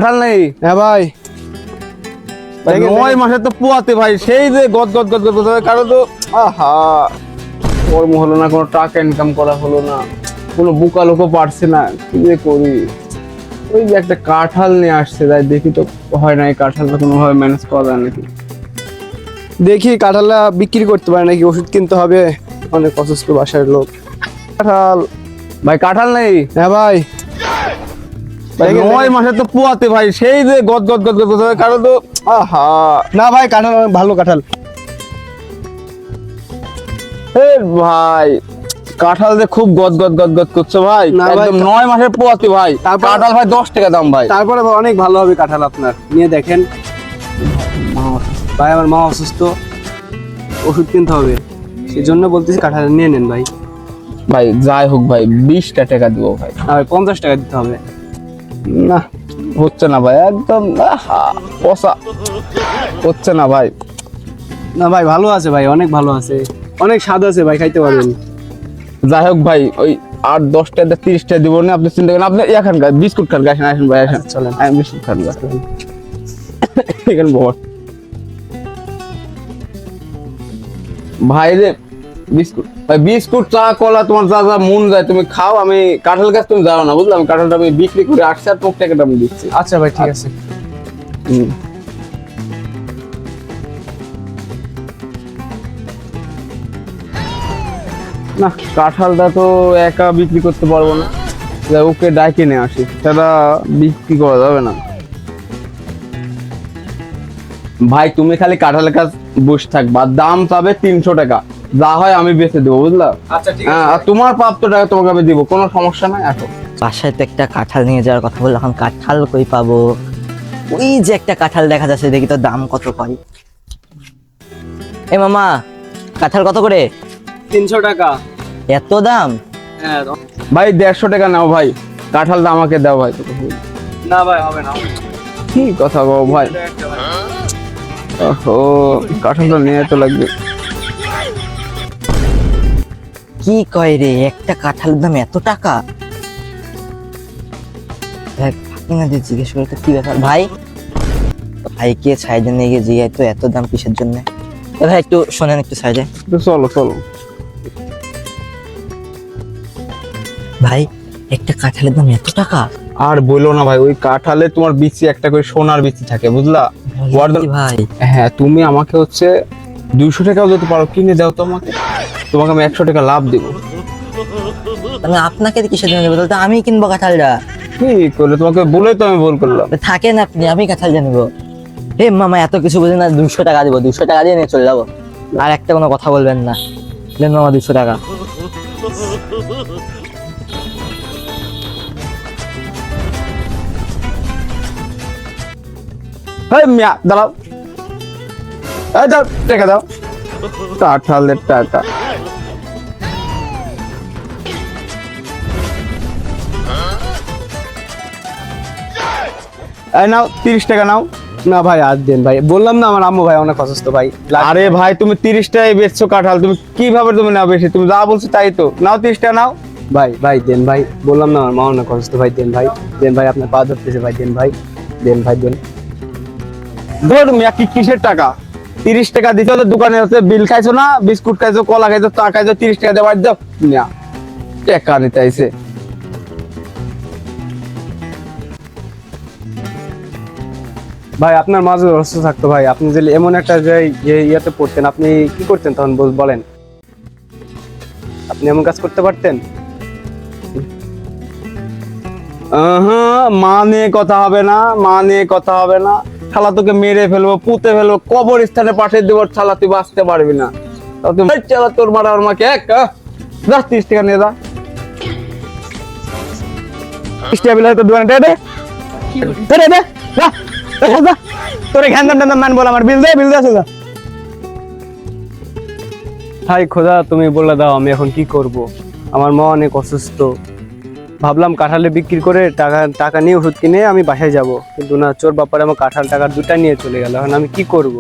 কাঁঠাল নেই? হ্যাঁ ভাই, 9 মাসে তো পোয়াতে ভাই, সেই যে গদ গদ গদ গদ কারো তো আহা কর্ম হলো না, কোনো টাকা ইনকাম করা হলো না, কোনো বুকা লোকও পারছে না, কি যে করি। ওই যে একটা কাঁঠাল নিয়ে আসছে, তাই দেখি তো হয় না এই কাঁঠালটা কোনোভাবে ম্যানেজ করা যায় নাকি। দেখি কাঁঠালটা বিক্রি করতে পারে নাকি, ওষুধ কিনতে হবে, অনেক অসুস্থ বাসার লোক। কাঁঠাল ভাই কাঁঠাল নেই? হ্যাঁ ভাই, 9 মাসে তো পোয়াতে ভাই, সেই যে গদ গদ গদ গদ কারো তো আহা। না ভাই, কাঁঠাল অনেক ভালো কাঁঠাল। ভাই কাঁঠাল যে খুব গদ গদ গদ গদ করছে ভাই, না ভাই, একদম 9 মাসের পোয়াতে ভাই। কাঁঠাল ভাই 10 টাকা দাম ভাই। তারপরে অনেক ভালো হবে কাঁঠাল, আপনার নিয়ে দেখেন। ভাই আমার মা অসুস্থ, ওষুধ কিনতে হবে, সেই জন্য বলতেছি কাঁঠাল নিয়ে নেন ভাই। ভাই যাই হোক ভাই, 20টা টাকা দিব ভাই। না ভাই, 50 টাকা দিতে হবে। না হচ্ছে না ভাই, একদম পচা হচ্ছে না ভাই। না ভাই, ভালো আছে ভাই, অনেক ভালো আছে, অনেক স্বাদ আছে ভাই, খাইতে পারবেন। যাই হোক ভাই, ওই 8-10টা 30টা দিব না, আপনি চিন্তা করেন। আপনি এখানকার বিস্কুট খান, আসেন আসেন ভাই, আসেন চলেন। আমি বিস্কুট খান এখানে বল ভাই রে। বিস্কুট ভাই, বিস্কুট চা কলা তোমার যা যা মন যায় তুমি খাও, আমি কাঁঠাল গাছ তুমি যাও না, বুঝলাম? কাঁঠালটা আমি বিক্রি করে 8 টাকাটা আমি দিচ্ছি। আচ্ছা ভাই, ঠিক আছে। না কাঁঠালটা তো একা বিক্রি করতে পারবো না, যাই ওকে ডাকে নিয়ে আসি, সেটা বিক্রি করা যাবে না। ভাই তুমি খালি কাঁঠালের কাজ বসে থাকবা, দাম চাবে 300 টাকা, যা হয় আমি বেচে দেবো, বুঝলা? আচ্ছা ঠিক হ্যাঁ, আর তোমার প্রাপ্ত টাকা তোমাকে আমি দিব, কোনো সমস্যা নাই। আসো। বাসায় তো একটা কাঁঠাল নিয়ে যাওয়ার কথা বললো, এখন কাঁঠাল কই পাবো? ওই যে একটা কাঁঠাল দেখা যাচ্ছে, দেখি তো দাম কত পাই। এ মামা, কাঁঠাল কত করে? 300 টাকা। এত দাম? হ্যাঁ। ভাই 150 টাকা নাও ভাই, কাঁঠালটা আমাকে দাও ভাই। না ভাই, হবে না। কি কথা গো ভাই, ও কাঁঠালটা নিয়ে তো লাগবে। কি কয় রে, একটা কাঁঠালের দাম এত টাকা? দেখ ফাঁকিনাদের জিজ্ঞেস করে তো কি ব্যাপার ভাই, ভাইকে সাইডে নিয়ে গিয়ে জিজ্ঞাসা তো এত দাম কিসের জন্য। ভাই একটু শোনেন, একটু সাইডে। চলো চলো ভাই একটা কাঁঠালের দাম এত টাকা? আর বলো না ভাই, ওই কাঁঠালে তোমার বিচি একটা করে সোনার বিচি থাকে, বুঝলা? ভাই হ্যাঁ, তুমি আমাকে হচ্ছে 200 টাকাও যদি পারো কিনে দাও তো আমাকে, তোমাকে আমি 100 টাকা লাভ দিব। আমি আপনাকে কিসের জন্য বলতে, আমি কিনবো কাঁঠালটা। কি করলে তোমাকে বলে তো আমি ভুল করলাম। থাকেন আপনি, আমি কাঁঠাল জানবো। হে মামা, এত কিছু বুঝেন না, 200 টাকা দিব, 200 টাকা দিয়ে নিয়ে চলে যাবো, আর একটা কোনো কথা বলবেন না। দেন মামা 200 টাকা। এই মিয়া দাঁড়াও, এই দাও টাকা দাও, কাঁঠালের টাকা। এই নাও 30 টাকা নাও। না ভাই, আর দেন ভাই, বললাম না আমার আম্মু ভাই অনেক অসুস্থ ভাই। আরে ভাই তুমি 30 টাকায় বেচছো কাঁঠাল, তুমি কিভাবে তুমি নাও বেশি? তুমি যা বলছো তাই তো, নাও 30 টাকা নাও। ভাই ভাই দেন ভাই, বললাম না আমার মা অনেক অসুস্থ ভাই, দেন ভাই, দেন ভাই, আপনার পা ধরতেছে ভাই, দেন ভাই, দেন ভাই, দেন। ধর মিয়া, কিসের টাকা? 30 টাকা দিছো তো, দোকানে হচ্ছে বিল খাইছো না, বিস্কুট খাইছো, কলা খাইছো, চা খাইছো, 30 টাকা দেওয়ার দাও মিয়া, টাকা নিতে আইছে। ভাই আপনার মাঝে অসুস্থ থাকতো ভাই, আপনি যে এমন একটা যে ইয়েতে পড়তেন, আপনি কি করতেন তখন বলেন? আপনি এমন কাজ করতে পারতেন? মা নিয়ে কথা হবে না, মা নিয়ে কথা হবে না, শালা তোকে মেরে ফেলবো, পুঁতে ফেলবো, কবরস্থানে পাঠিয়ে দেবো, শালা তুই বাঁচতে পারবি না। তাও তুই চালা, তোর মারা ওর মাকে এক যা 30 টাকা নিয়ে যা। 30 টাকা বিল হয়তো দোকানে দে দে দে দে যা যা, তোর ঘ্যান দাম মান বল, আমার বিল দে, বিল দে যা। হাই খোদা, তুমি বলে দাও আমি এখন কি করব? আমার মা অনেক অসুস্থ, ভাবলাম কাঁঠালে বিক্রি করে টাকা নিয়ে ওষুধ কিনে আমি বাসায় যাব, কিন্তু না, চোর ব্যাপারে আমার কাঁঠাল টাকা 2টা নিয়ে চলে গেল, এখন আমি কি করব?